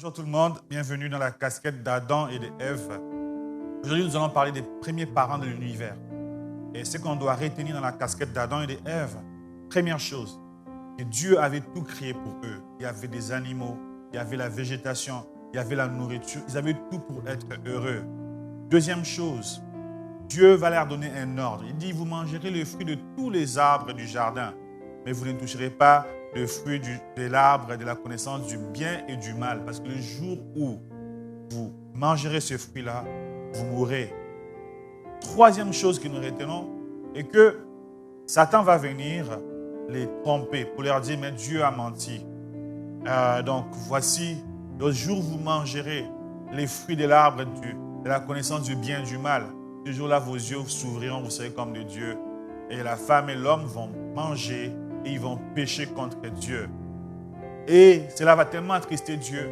Bonjour tout le monde, bienvenue dans la casquette d'Adam et d'Ève. Aujourd'hui, nous allons parler des premiers parents de l'univers. Et ce qu'on doit retenir dans la casquette d'Adam et d'Ève, première chose, que Dieu avait tout créé pour eux. Il y avait des animaux, il y avait la végétation, il y avait la nourriture, ils avaient tout pour être heureux. Deuxième chose, Dieu va leur donner un ordre. Il dit, vous mangerez le fruit de tous les arbres du jardin, mais vous ne toucherez pas le fruit de l'arbre de la connaissance du bien et du mal. Parce que le jour où vous mangerez ce fruit-là, vous mourrez. Troisième chose que nous retenons est que Satan va venir les tromper pour leur dire, mais Dieu a menti. Donc voici, le jour où vous mangerez les fruits de l'arbre de la connaissance du bien et du mal, ce jour-là, vos yeux s'ouvriront, vous serez comme de Dieu. Et la femme et l'homme vont manger et ils vont pécher contre Dieu. Et cela va tellement attrister Dieu.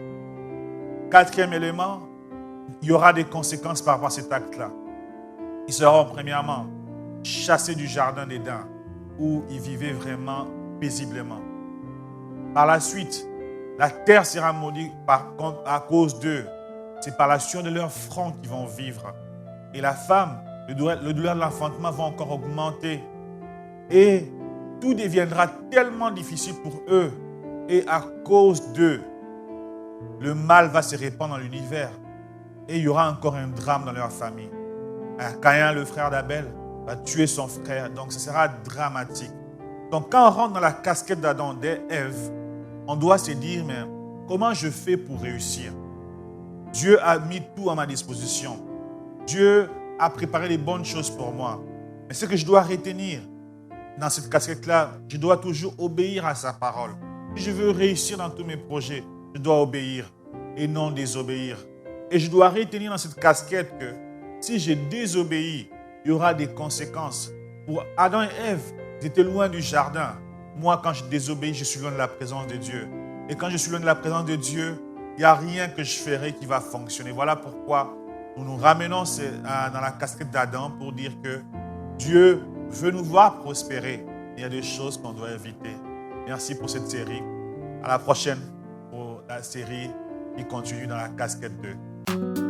Quatrième élément, il y aura des conséquences par rapport à cet acte-là. Ils seront premièrement chassés du jardin d'Éden où ils vivaient vraiment paisiblement. Par la suite, la terre sera maudite à cause d'eux. C'est par la sueur de leur front qu'ils vont vivre. Et la femme, le douleur de l'enfantement va encore augmenter. Et tout deviendra tellement difficile pour eux. Et à cause d'eux, le mal va se répandre dans l'univers. Et il y aura encore un drame dans leur famille. Caïn, le frère d'Abel, va tuer son frère. Donc ce sera dramatique. Donc quand on rentre dans la casquette d'Adam et d'Ève, on doit se dire, mais comment je fais pour réussir? Dieu a mis tout à ma disposition. Dieu a préparé les bonnes choses pour moi. Mais ce que je dois retenir dans cette casquette-là, je dois toujours obéir à sa parole. Si je veux réussir dans tous mes projets, je dois obéir et non désobéir. Et je dois retenir dans cette casquette que si j'ai désobéi, il y aura des conséquences. Pour Adam et Ève, ils étaient loin du jardin. Moi, quand je désobéis, je suis loin de la présence de Dieu. Et quand je suis loin de la présence de Dieu, il n'y a rien que je ferai qui va fonctionner. Voilà pourquoi nous nous ramenons dans la casquette d'Adam pour dire que Dieu veut nous voir prospérer. Il y a des choses qu'on doit éviter. Merci pour cette série. À la prochaine pour la série qui continue dans la casquette 2.